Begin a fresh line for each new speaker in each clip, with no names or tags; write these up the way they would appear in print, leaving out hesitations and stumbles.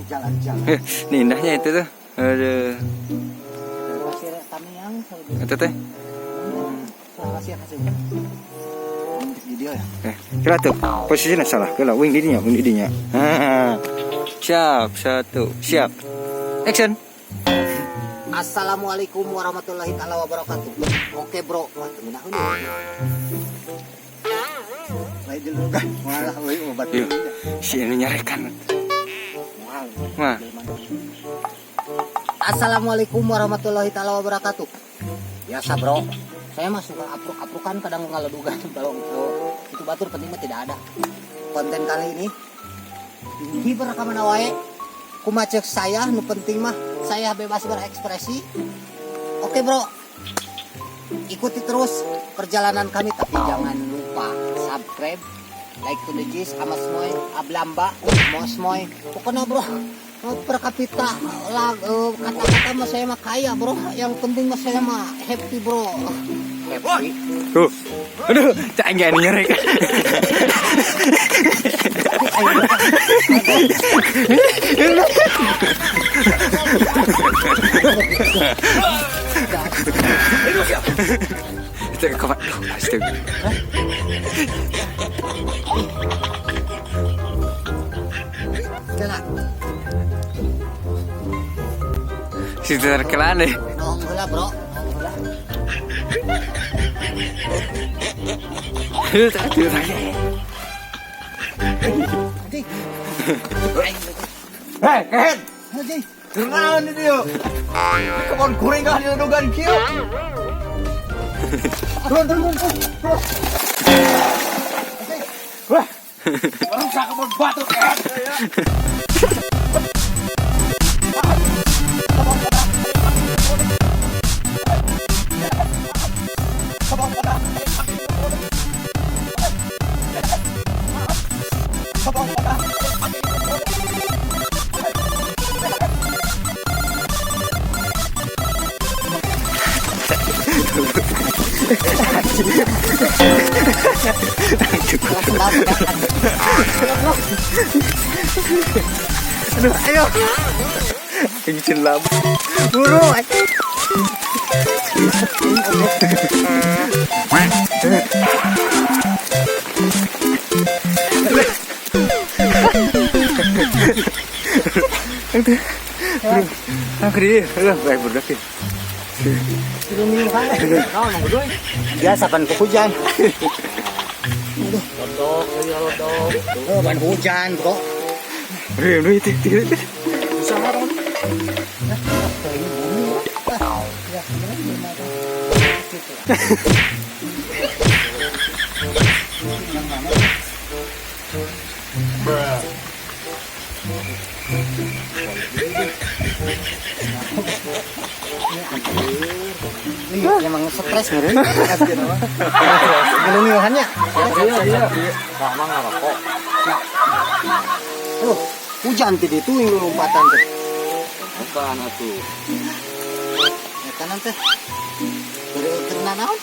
Jalan-jalan.
Nih indahnya itu tuh. Aduh.
Pasir kami yang
Itu teh.
pasir hasilnya. Di dia ya.
Kira tuh posisinya salah. Kira wing didinya. Siap, satu, siap. Action.
Assalamualaikum warahmatullahi taala wabarakatuh. Oke bro, wah temen aku nih. Baik dulu kan, malah obat
Yuk, si ini nyarekan. Wah.
Assalamualaikum warahmatullahi taala wabarakatuh. Biasa bro, saya mah suka apruk-aprukan kadang ngaladugan kalau itu batur penting mah tidak ada. Konten kali ini di perekaman wae kumacek saya nu penting mah saya bebas berekspresi. Oke bro, ikuti terus perjalanan kami tapi jangan lupa subscribe, like to the gist, amas moy, ablamba, mos moy. Pokoknya bro, per kapita kata-kata mah saya mah kaya bro. Yang penting mah saya mah happy bro. Happy.
Tuh. Aduh, canggih nih nyarekan. Itu kawan. Astaga.
Jalan.
Si terkelan deh.
Nonggola bro.
Aduh, tadi.
Hei, Ken!
Hadi.
Kenalan ini yuk! Kebon kuring kah diladukan kieu? Turun. Wah! Orang sa kebon batu, Ken!
Aduh, ayo. Kenceng lampu. Buru. Aku dia, baik berdaki.
Biasa kan hujan. Ban hujan bro.
Itu.
Saharan. Ini emang stres ngeren. Gelungihannya. Iya. Sama ngarokok. Hujan tadi itu yang lompatan teh.
Apaan atuh?
Ya kanan teh. Dari kerana naon?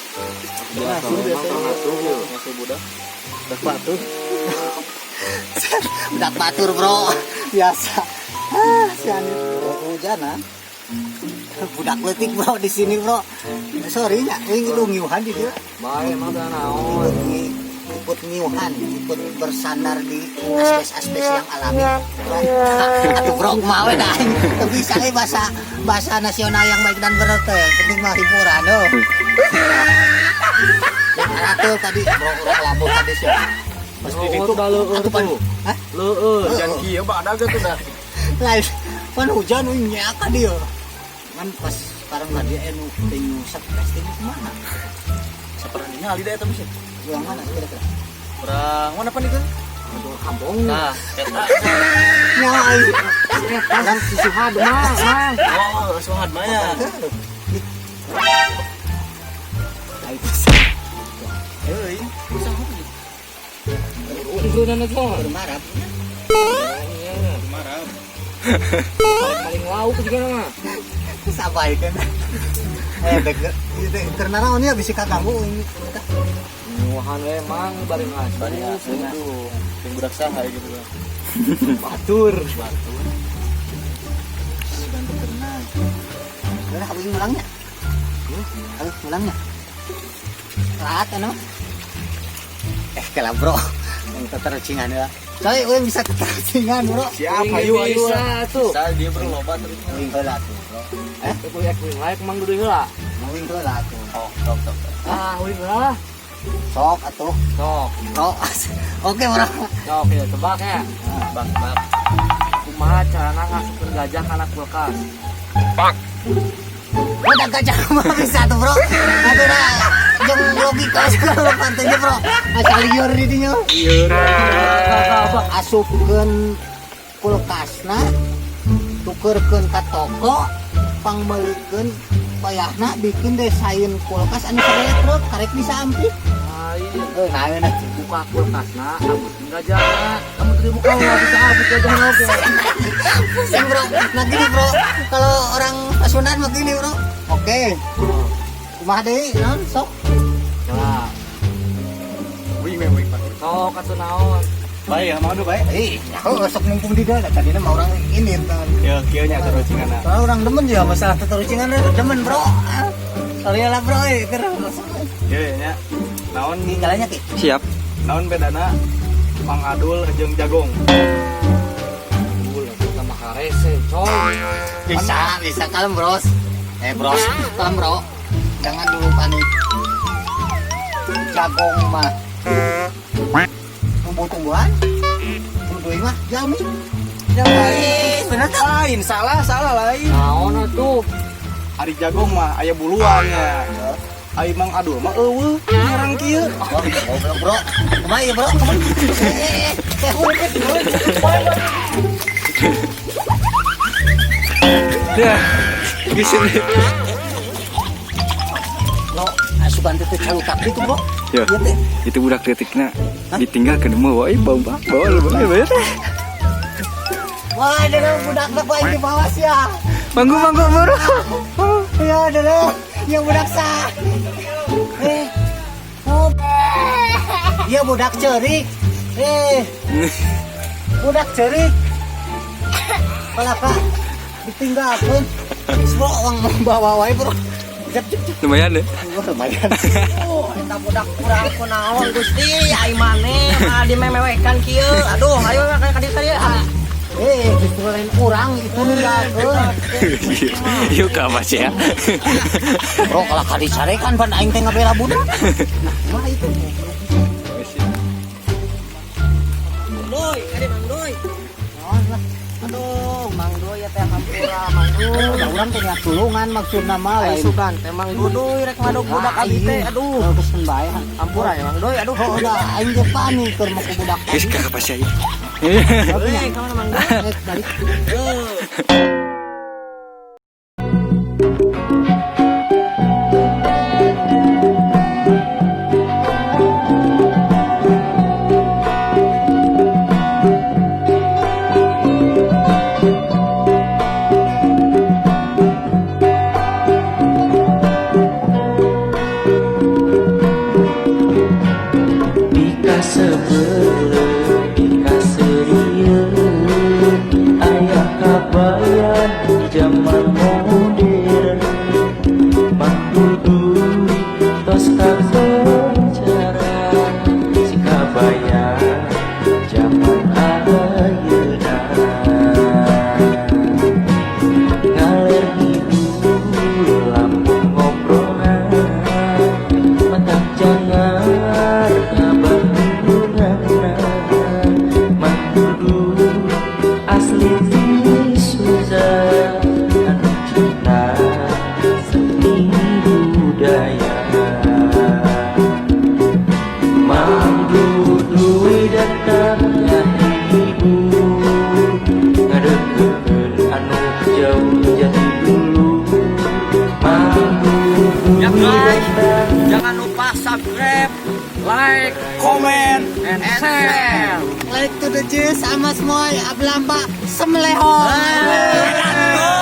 Biasa memang atuh yuk. Masih budak.
Budak batur. Budak batur bro. Biasa. Si Anir. Hujanan. Budak letik bro di sini bro. Sorry ya, ini lungiuhan di dia.
Baik, emang dah naon.
Ikut ngiuhan, ikut bersandar di asbes-asbes yang alami. Aduh bro, mau dah. Bisa bahasa nasional yang baik dan benar teh. Penting mah hiburan loh. Yang tadi bro, lampu tadi sih.
Pas di situ kalau
Aku panu. Hah?
jangan kieu badak tuh dah.
Lain, pan hujan nyaka dia. Kan pas sekarang tadi enu stres ini kemana?
Sepertinya alida eta bisa.
Yang mana kira-kira?
Orang mana pan itu?
Aduh, kampung.
Nah, eta.
Nyai. Kadang sisuhad mah.
Oh, suhad maya. Euy, usah apa gitu.
Itu dan itu bermarap.
Marah.
Paling lauk juga nama. Sampaikan. Deket. Karena naonnya bisa kaganggu ini.
Wahan emang bareng asli. Yang budak saha gitu kan.
Batur.
Batur.
Bantu berenang. Udah habis mulangnya. Habis mulangnya. Rahat ano? Kalah bro. Yang keterucingan ya. Soalnya gue bisa keterucingan bro.
Siap, ayo.
tuh.
Bisa dia berlomba terus.
Wing heula tuh bro.
Aku yakin layak mang dudu heula.
Wing heula tuh.
Oh, top.
Wing heula. Sok atuh.
Sok.
Bro. Oke bro.
Sok ya, tebak ya. Bak. Kumaha carana ngasupkeun gajah kana kulkas? Pak.
Udah gajah mah bisa tuh bro. Aduh dah. Jeung logika segala pantunya bro. Asal liur di dinya.
Iya.
Asupkeun kulkasna, tukerkeun ka toko, pangmeulikeun payahna bikin desain kulkas anu saretrek karek bisa ampli. Nah, enak
Buka kulkasna, ambeutkeun gajahna. Kamu teu buka nggak bisa abut gajahna oke.
pusing bro. Nah gini bro, kalau orang Pasundan mah gini bro. Oke. Kumaha deui naon sok?
Coba. Wing Pak. Sok atuh naon? Baik, mau do baik.
Aku sok mumpung di dalam tadi mah orang ini kan.
Ya, kieu nya terucinganna.
Kalau orang demen ya masalah teterucingan demen bro. Sorry lah bro, keur
Ieu nya. Naon
tinggalnya ki.
Siap.
naon bedana Mang Adul jeung Jagong?
Sama karese, coy. Bisa kalem, Bros. Bros, kalem, Bro. Jangan dulu panik. Jagong mah tumbuh-tumbuhan. Tumbuh mah jalmi. Bener kan?
Lain, salah lain.
Naon atuh?
Ari Jagong mah aya buluannya. Ari Mang Adul mah eueuh ngarang kieu.
Goblok, Bro. Kumaha ieu, Bro?
Ya. Gising.
Lo asupan teh calutak gitu, Bro.
Ya.
Ieu teh.
Itu budak detikna ditinggal ke demeu wae bawa bawa teh.
Wah, ada budak bapak di bawah sih ya.
Manggu bro.
Ya, ada yang budak sah. Oh. Iya budak cerik. Budak cerik. Palaka ditinggalkeun. Bro, orang bawa wae, Bro. Jep.
Lumayan deh.
Lumayan.
Eta budak kurang kunaon Gusti, ai maneh mah dimemewekan kieu. Aduh, ayo ka dieu tadi.
Justru lain kurang itu ninggalkeun.
Yuk ka Mas ya.
Bro, kalau kali carekan pan aing teh ngabela budak. Mah itu.
Doy, kade Mang Doy.
Naon lah.
Aduh, Mang Doy ya teh hampura, Mang Doy.
Udah urang teh nya tulungan maksudna mah
Ai
lain.
sugan teh Mang Doy rek madog budak abi teh. Aduh,
Geus bae.
hampura ya Mang Doy. Aduh,
Udah aing ge panik keur mau ke budak.
Geus ka Mas ya.
Euy, ka mana Mang Doy?
Balik.
Jangan abang hubungan
ya guys. Jangan lupa subscribe, like, comment, and share.
Like to the J sama semua ya Belamba Semlehon.